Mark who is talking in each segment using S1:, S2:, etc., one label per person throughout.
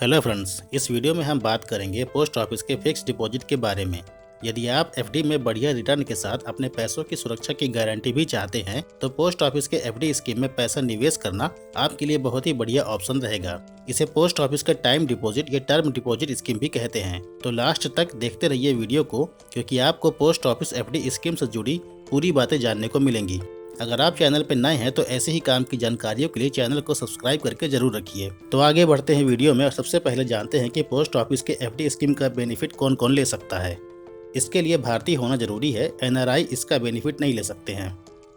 S1: Hello friends, इस video में हम बात करेंगे पोस्ट ऑफिस के फिक्स डिपॉजिट के बारे में। यदि आप एफडी में बढ़िया रिटर्न के साथ अपने पैसों की सुरक्षा की गारंटी भी चाहते हैं तो पोस्ट ऑफिस के एफडी स्कीम में पैसा निवेश करना आपके लिए बहुत ही बढ़िया ऑप्शन रहेगा। इसे पोस्ट ऑफिस के टाइम डिपॉजिट या टर्म डिपॉजिट स्कीम भी कहते हैं। तो लास्ट तक देखते रहिए वीडियो को, क्योंकि आपको पोस्ट ऑफिस एफडी स्कीम से जुड़ी पूरी बातें जानने को मिलेंगी। अगर आप चैनल पर नए हैं तो ऐसे ही काम की जानकारियों के लिए चैनल को सब्सक्राइब करके जरूर रखिए। तो आगे बढ़ते हैं वीडियो में और सबसे पहले जानते हैं कि पोस्ट ऑफिस के एफडी स्कीम का बेनिफिट कौन कौन ले सकता है। इसके लिए भारतीय होना जरूरी है, एनआरआई इसका बेनिफिट नहीं ले सकते हैं।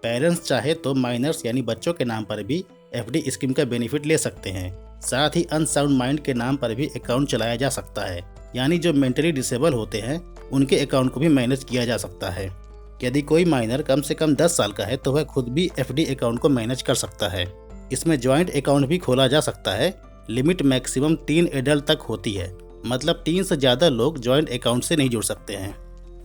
S1: पेरेंट्स चाहे तो माइनर्स यानी बच्चों के नाम पर भी एफडी स्कीम का बेनिफिट ले सकते हैं। साथ ही अनसाउंड माइंड के नाम पर भी अकाउंट चलाया जा सकता है, यानी जो मेंटली डिसेबल होते हैं उनके अकाउंट को भी मैनेज किया जा सकता है। यदि कोई माइनर कम से कम 10 साल का है तो वह खुद भी एफडी अकाउंट को मैनेज कर सकता है। इसमें जॉइंट अकाउंट भी खोला जा सकता है। लिमिट मैक्सिमम 3 एडल्ट तक होती है, मतलब 3 से ज़्यादा लोग जॉइंट अकाउंट से नहीं जुड़ सकते हैं।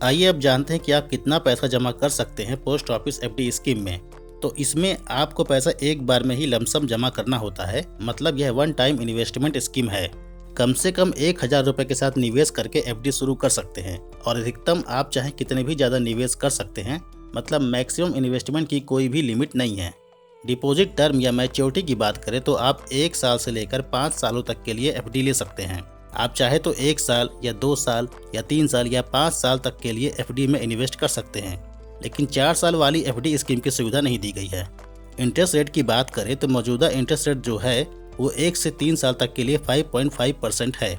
S1: आइए अब जानते हैं कि आप कितना पैसा जमा कर सकते हैं पोस्ट ऑफिस एफडी स्कीम में। तो इसमें आपको पैसा एक बार में ही लमसम जमा करना होता है, मतलब यह वन टाइम इन्वेस्टमेंट स्कीम है। कम से कम 1000 रुपये के साथ निवेश करके एफडी शुरू कर सकते हैं और अधिकतम आप चाहे कितने भी ज़्यादा निवेश कर सकते हैं, मतलब मैक्सिमम इन्वेस्टमेंट की कोई भी लिमिट नहीं है। डिपॉजिट टर्म या मैच्योरिटी की बात करें तो आप 1 साल से लेकर 5 सालों तक के लिए एफडी ले सकते हैं। आप चाहे तो 1 साल या 2 साल या 3 साल या 5 साल तक के लिए एफडी में इन्वेस्ट कर सकते हैं, लेकिन 4 साल वाली एफडी स्कीम की सुविधा नहीं दी गई है। इंटरेस्ट रेट की बात करें तो मौजूदा इंटरेस्ट रेट जो है वो 1 से 3 साल तक के लिए 5.5% है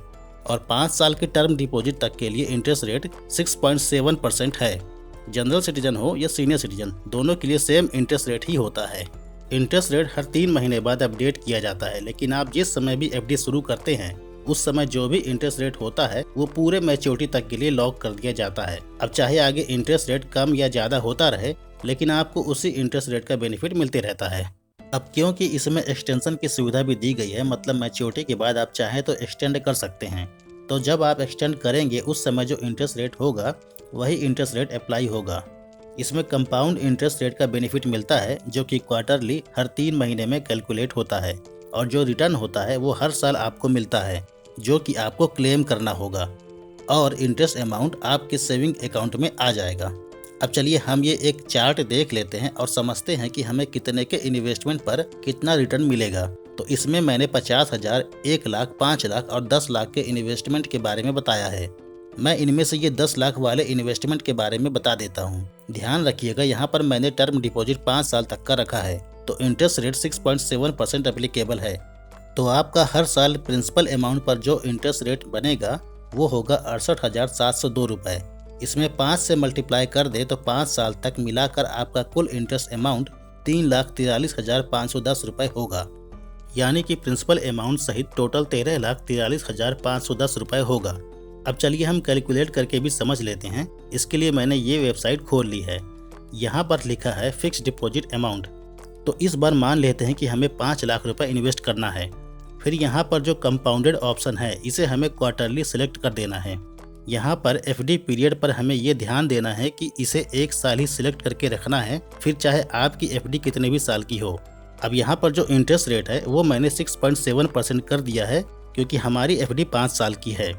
S1: और 5 साल के टर्म डिपॉजिट तक के लिए इंटरेस्ट रेट 6.7% है। जनरल सिटीजन हो या सीनियर सिटीजन, दोनों के लिए सेम इंटरेस्ट रेट ही होता है। इंटरेस्ट रेट हर 3 महीने बाद अपडेट किया जाता है, लेकिन आप जिस समय भी एफडी शुरू करते हैं उस समय जो भी इंटरेस्ट रेट होता है वो पूरे मैच्योरिटी तक के लिए लॉक कर दिया जाता है। अब चाहे आगे इंटरेस्ट रेट कम या ज़्यादा होता रहे, लेकिन आपको उसी इंटरेस्ट रेट का बेनिफिट मिलते रहता है। अब क्योंकि इसमें एक्सटेंशन की सुविधा भी दी गई है, मतलब मैच्योरिटी के बाद आप चाहें तो एक्सटेंड कर सकते हैं। तो जब आप एक्सटेंड करेंगे उस समय जो इंटरेस्ट रेट होगा वही इंटरेस्ट रेट अप्लाई होगा। इसमें कंपाउंड इंटरेस्ट रेट का बेनिफिट मिलता है, जो कि क्वार्टरली हर 3 महीने में कैलकुलेट होता है, और जो रिटर्न होता है वो हर साल आपको मिलता है, जो कि आपको क्लेम करना होगा और इंटरेस्ट अमाउंट आपके सेविंग अकाउंट में आ जाएगा। अब चलिए हम ये एक चार्ट देख लेते हैं और समझते हैं कि हमें कितने के इन्वेस्टमेंट पर कितना रिटर्न मिलेगा। तो इसमें मैंने 50,000, 1 लाख, 5 लाख और 10 लाख के इन्वेस्टमेंट के बारे में बताया है। मैं इनमें से ये 10 लाख वाले इन्वेस्टमेंट के बारे में बता देता हूँ। ध्यान रखिएगा, यहाँ पर मैंने टर्म डिपॉजिट 5 साल तक का रखा है, तो इंटरेस्ट रेट 6.7% एप्लीकेबल है। तो आपका हर साल प्रिंसिपल अमाउंट पर जो इंटरेस्ट रेट बनेगा वो होगा 68,702 रुपये। इसमें 5 से मल्टीप्लाई कर दे तो 5 साल तक मिलाकर आपका कुल इंटरेस्ट अमाउंट 3,43,510 रुपये होगा, यानी कि प्रिंसिपल अमाउंट सहित टोटल 13,43,510 रुपये होगा। अब चलिए हम कैलकुलेट करके भी समझ लेते हैं। इसके लिए मैंने ये वेबसाइट खोल ली है। यहाँ पर लिखा है फिक्स डिपॉजिट अमाउंट। तो इस बार मान लेते हैं कि हमें 5 लाख रुपये इन्वेस्ट करना है। फिर यहाँ पर जो कंपाउंडेड ऑप्शन है इसे हमें क्वार्टरली सिलेक्ट कर देना है। यहाँ पर एफडी पीरियड पर हमें ये ध्यान देना है कि इसे 1 साल ही सिलेक्ट करके रखना है, फिर चाहे आपकी एफडी कितने भी साल की हो। अब यहाँ पर जो इंटरेस्ट रेट है वो मैंने 6.7% कर दिया है, क्योंकि हमारी एफडी 5 साल की है।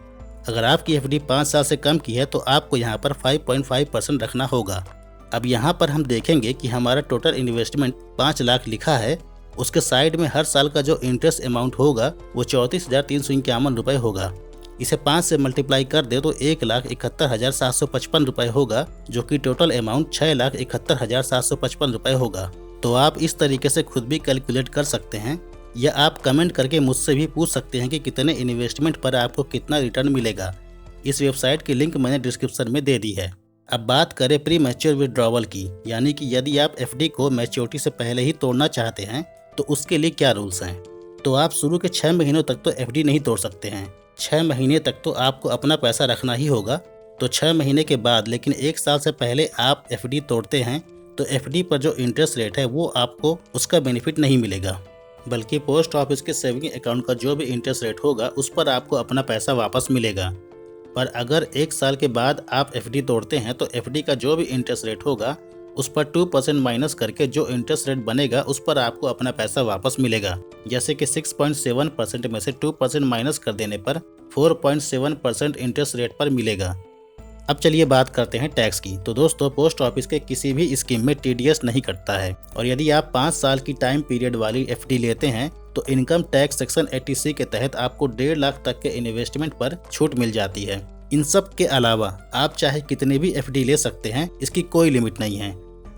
S1: अगर आपकी एफडी 5 साल से कम की है तो आपको यहाँ पर 5.5% रखना होगा। अब यहाँ पर हम देखेंगे कि हमारा टोटल इन्वेस्टमेंट 5 लाख लिखा है, उसके साइड में हर साल का जो इंटरेस्ट अमाउंट होगा वो 34,351 रुपये होगा। इसे 5 से मल्टीप्लाई कर दे तो 1,71,755 रुपये होगा, जो कि टोटल अमाउंट 6,71,755 रुपये होगा। तो आप इस तरीके से खुद भी कैलकुलेट कर सकते हैं, या आप कमेंट करके मुझसे भी पूछ सकते हैं कि कितने इन्वेस्टमेंट पर आपको कितना रिटर्न मिलेगा। इस वेबसाइट की लिंक मैंने डिस्क्रिप्शन में दे दी है। अब बात करें प्री मैच्योर विड्रॉवल की, यानी कि यदि आप एफडी को मैच्योरिटी से पहले ही तोड़ना चाहते हैं तो उसके लिए क्या रूल्स हैं। तो आप शुरू के 6 महीनों तक तो एफडी नहीं तोड़ सकते हैं। 6 महीने तक तो आपको अपना पैसा रखना ही होगा। तो 6 महीने के बाद लेकिन 1 साल से पहले आप एफडी तोड़ते हैं तो एफडी पर जो इंटरेस्ट रेट है वो आपको उसका बेनिफिट नहीं मिलेगा, बल्कि पोस्ट ऑफिस के सेविंग अकाउंट का जो भी इंटरेस्ट रेट होगा उस पर आपको अपना पैसा वापस मिलेगा। पर अगर 1 साल के बाद आप एफडी तोड़ते हैं तो एफडी का जो भी इंटरेस्ट रेट होगा उस पर 2% माइनस करके जो इंटरेस्ट रेट बनेगा उस पर आपको अपना पैसा वापस मिलेगा। जैसे कि 6.7% में से 2% माइनस कर देने पर 4.7% इंटरेस्ट रेट पर मिलेगा। अब चलिए बात करते हैं टैक्स की। तो दोस्तों, पोस्ट ऑफिस के किसी भी स्कीम में टीडीएस नहीं कटता है, और यदि आप 5 साल की टाइम पीरियड वाली एफडी लेते हैं तो इनकम टैक्स सेक्शन 80C के तहत आपको 1.5 लाख तक के इन्वेस्टमेंट पर छूट मिल जाती है। इन सब के अलावा आप चाहे कितनी भी एफडी ले सकते हैं, इसकी कोई लिमिट नहीं है।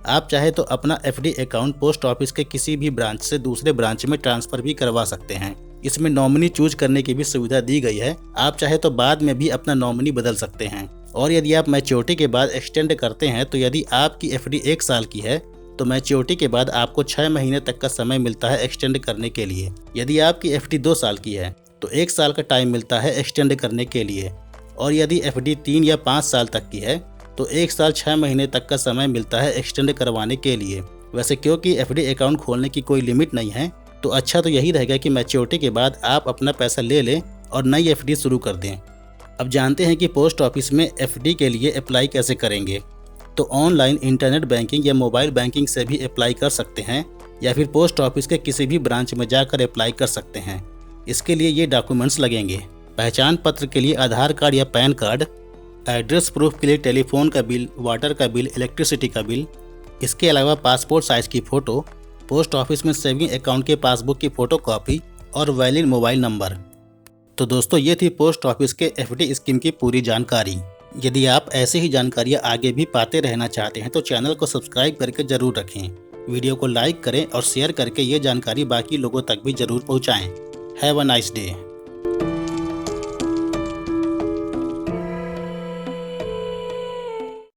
S1: आप चाहे तो अपना एफडी अकाउंट पोस्ट ऑफिस के किसी भी ब्रांच से दूसरे ब्रांच में ट्रांसफर भी करवा सकते हैं। इसमें नॉमिनी चूज करने की भी सुविधा दी गई है। आप चाहे तो बाद में भी अपना नॉमिनी बदल सकते हैं। और यदि आप मैच्योरिटी के बाद एक्सटेंड करते हैं तो यदि आपकी एफडी 1 साल की है तो मैच्योरिटी के बाद आपको 6 महीने तक का समय मिलता है एक्सटेंड करने के लिए। यदि आपकी एफडी 2 साल की है तो 1 साल का टाइम मिलता है एक्सटेंड करने के लिए। और यदि एफडी 3 या 5 साल तक की है तो 1 साल 6 महीने तक का समय मिलता है एक्सटेंड करवाने के लिए। वैसे क्योंकि एफडी अकाउंट खोलने की कोई लिमिट नहीं है, तो अच्छा तो यही रहेगा कि मैच्योरिटी के बाद आप अपना पैसा ले लें और नई एफडी शुरू कर दें। अब जानते हैं कि पोस्ट ऑफिस में एफडी के लिए अप्लाई कैसे करेंगे। तो ऑनलाइन इंटरनेट बैंकिंग या मोबाइल बैंकिंग से भी अप्लाई कर सकते हैं, या फिर पोस्ट ऑफिस के किसी भी ब्रांच में जाकर अप्लाई कर सकते हैं। इसके लिए ये डॉक्यूमेंट्स लगेंगे: पहचान पत्र के लिए आधार कार्ड या पैन कार्ड, एड्रेस प्रूफ के लिए टेलीफोन का बिल, वाटर का बिल, इलेक्ट्रिसिटी का बिल। इसके अलावा पासपोर्ट साइज की फ़ोटो, पोस्ट ऑफिस में सेविंग अकाउंट के पासबुक की फ़ोटो कॉपी और वैलिड मोबाइल नंबर। तो दोस्तों, ये थी पोस्ट ऑफिस के एफडी स्कीम की पूरी जानकारी। यदि आप ऐसी ही जानकारियाँ आगे भी पाते रहना चाहते हैं तो चैनल को सब्सक्राइब करके जरूर रखें। वीडियो को लाइक करें और शेयर करके ये जानकारी बाकी लोगों तक भी जरूर पहुँचाएँ। Have a nice day.